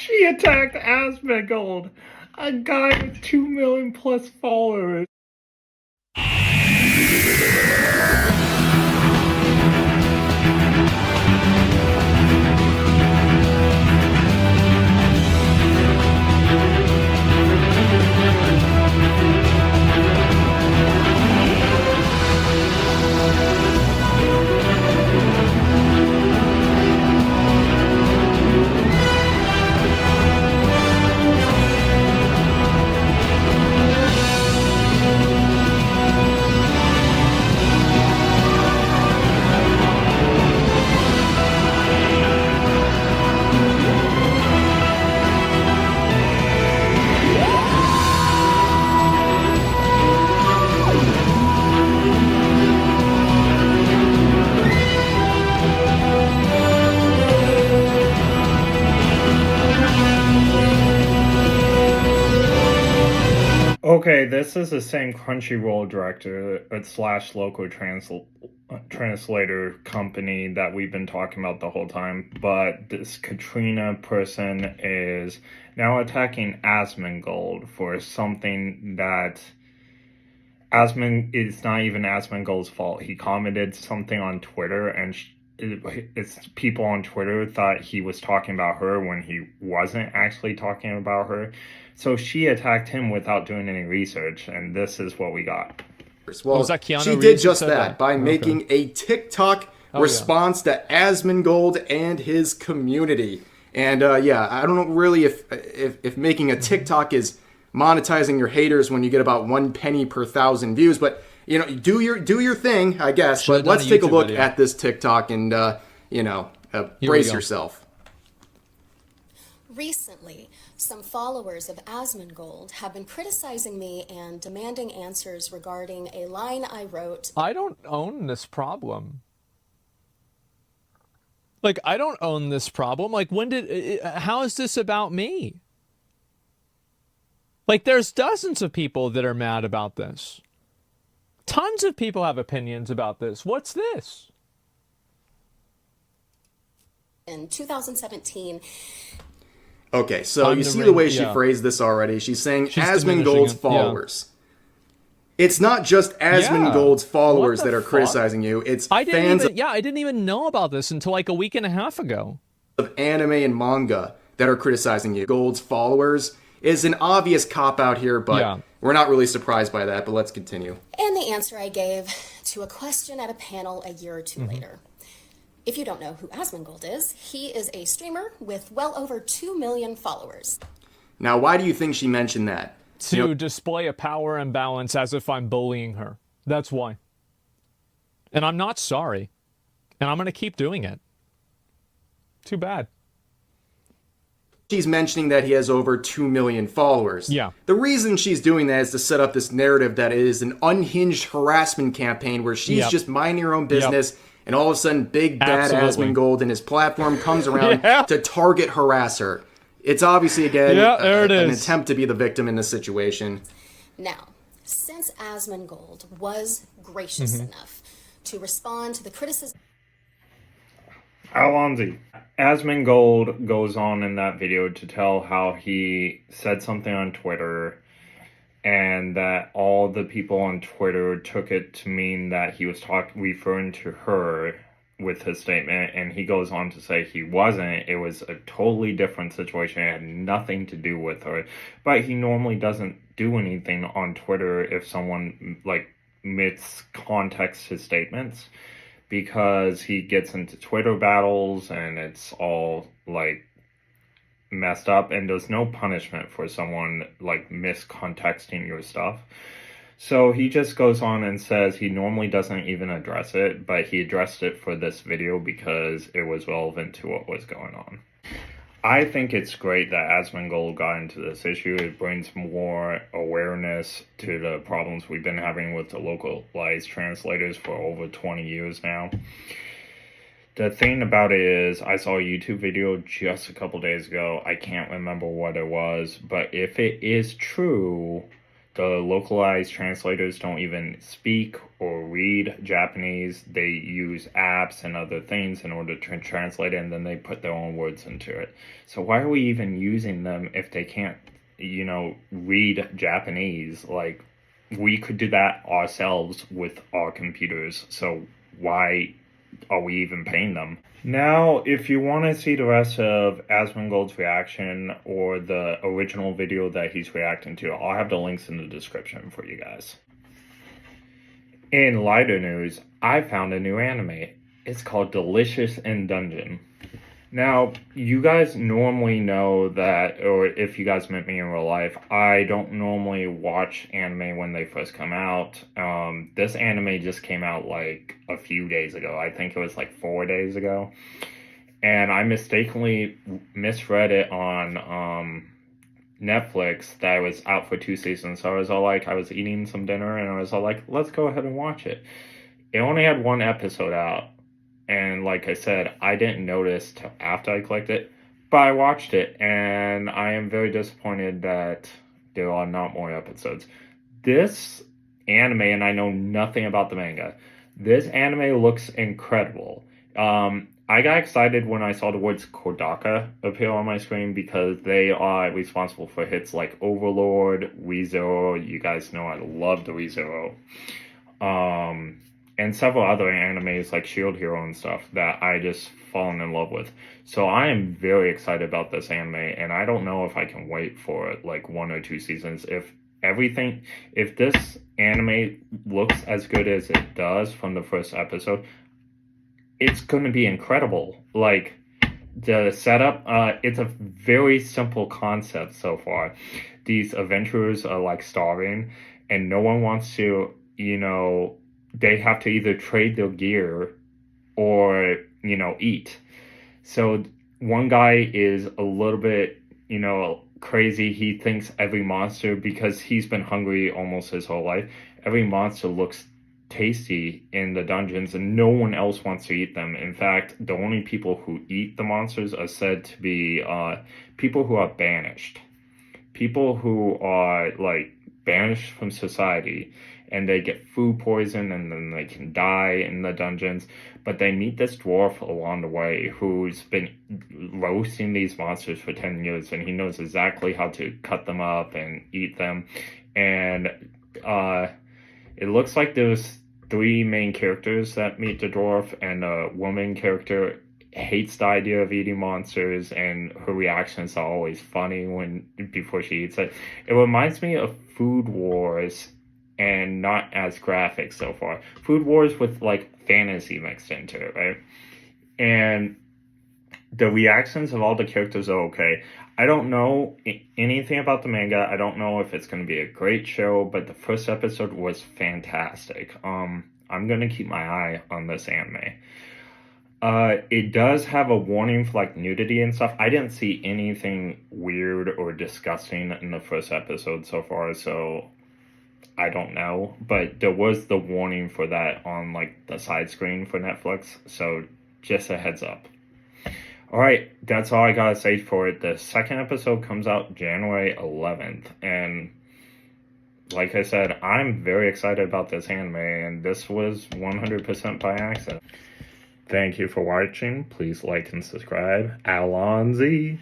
She attacked Asmongold, a guy with 2 million plus followers. Okay, this is the same Crunchyroll director slash local translator company that we've been talking about the whole time, but this Katrina person is now attacking Asmongold for something that it's not even Asmongold's fault. He commented something on Twitter, and it's people on Twitter thought he was talking about her when he wasn't actually talking about her. So she attacked him without doing any research, and this is what we got. Well, was that Keanu she Reeves did just said that by making a TikTok response to Asmongold and his community. And yeah, I don't know really if making a TikTok is monetizing your haters when you get about 1 penny per 1,000 views, but you know, do your thing, I guess. But let's take a look at this TikTok and you know, brace yourself. Recently, some followers of Asmongold have been criticizing me and demanding answers regarding a line I wrote. I don't own this problem. Like, I don't own this problem. Like, how is this about me? Like, there's dozens of people that are mad about this. Tons of people have opinions about this. What's this? In 2017. Okay, so you see the way she phrased this already. She's saying Asmongold's followers. Yeah. It's not just Asmongold's followers that are criticizing you. It's fans. I didn't even know about this until like a week and a half ago. Of anime and manga that are criticizing you. Gold's followers is an obvious cop-out here, but we're not really surprised by that, but let's continue. And the answer I gave to a question at a panel a year or two later. If you don't know who Asmongold is, he is a streamer with well over 2 million followers. Now, why do you think she mentioned that? To display a power imbalance as if I'm bullying her. That's why. And I'm not sorry. And I'm going to keep doing it. Too bad. She's mentioning that he has over 2 million followers. Yeah. The reason she's doing that is to set up this narrative that it is an unhinged harassment campaign where she's just minding her own business, and all of a sudden Big Bad Asmongold and his platform comes around to target harass her. It's obviously, again, an attempt to be the victim in this situation. Now, since Asmongold was gracious enough to respond to the criticism... Alonzi, Asmongold goes on in that video to tell how he said something on Twitter and that all the people on Twitter took it to mean that he was referring to her with his statement, and he goes on to say he wasn't. It was a totally different situation. It had nothing to do with her. But he normally doesn't do anything on Twitter if someone, like, miscontexts his statements, because he gets into Twitter battles and it's all, like, messed up, and there's no punishment for someone, like, miscontexting your stuff. So he just goes on and says he normally doesn't even address it, but he addressed it for this video because it was relevant to what was going on. I think it's great that Asmongold got into this issue. It brings more awareness to the problems we've been having with the localized translators for over 20 years now. The thing about it is, I saw a YouTube video just a couple days ago. I can't remember what it was, but if it is true the localized translators don't even speak or read Japanese. They use apps and other things in order to translate it, and then they put their own words into it. So why are we even using them if they can't, read Japanese? Like, we could do that ourselves with our computers. So why are we even paying them? Now, if you want to see the rest of Asmongold's reaction or the original video that he's reacting to, I'll have the links in the description for you guys. In lighter news, I found a new anime. It's called Delicious in Dungeon. Now, you guys normally know that, or if you guys met me in real life, I don't normally watch anime when they first come out. This anime just came out like a few days ago. I think it was like 4 days ago. And I mistakenly misread it on Netflix that it was out for 2 seasons. So I was eating some dinner and I was all like, let's go ahead and watch it. It only had 1 episode out. And like I said, I didn't notice till after I clicked it, but I watched it, and I am very disappointed that there are not more episodes. This anime, and I know nothing about the manga, this anime looks incredible. I got excited when I saw the words Kodaka appear on my screen because they are responsible for hits like Overlord, ReZero. You guys know I love the ReZero. And several other animes like Shield Hero and stuff that I just fallen in love with. So I am very excited about this anime, and I don't know if I can wait for like 1 or 2 seasons. If this anime looks as good as it does from the first episode, it's going to be incredible. Like, the setup, it's a very simple concept so far. These adventurers are like starving, and no one wants to, they have to either trade their gear or, eat. So one guy is a little bit, crazy. He thinks every monster, because he's been hungry almost his whole life, every monster looks tasty in the dungeons and no one else wants to eat them. In fact, the only people who eat the monsters are said to be people who are banished. People who are like banished from society, and they get food poison and then they can die in the dungeons. But they meet this dwarf along the way who's been roasting these monsters for 10 years, and he knows exactly how to cut them up and eat them. And it looks like there's 3 main characters that meet the dwarf, and a woman character hates the idea of eating monsters, and her reactions are always funny before she eats it. It reminds me of Food Wars, and not as graphic so far. Food Wars with like fantasy mixed into it, right? And the reactions of all the characters are okay. I don't know anything about the manga. I don't know if it's going to be a great show, but the first episode was fantastic. I'm going to keep my eye on this anime. It does have a warning for like nudity and stuff. I didn't see anything weird or disgusting in the first episode so far, so I don't know. But there was the warning for that on like the side screen for Netflix, so just a heads up. Alright, that's all I gotta say for it. The second episode comes out January 11th, and like I said, I'm very excited about this anime, and this was 100% by accident. Thank you for watching. Please like and subscribe. Alonzi.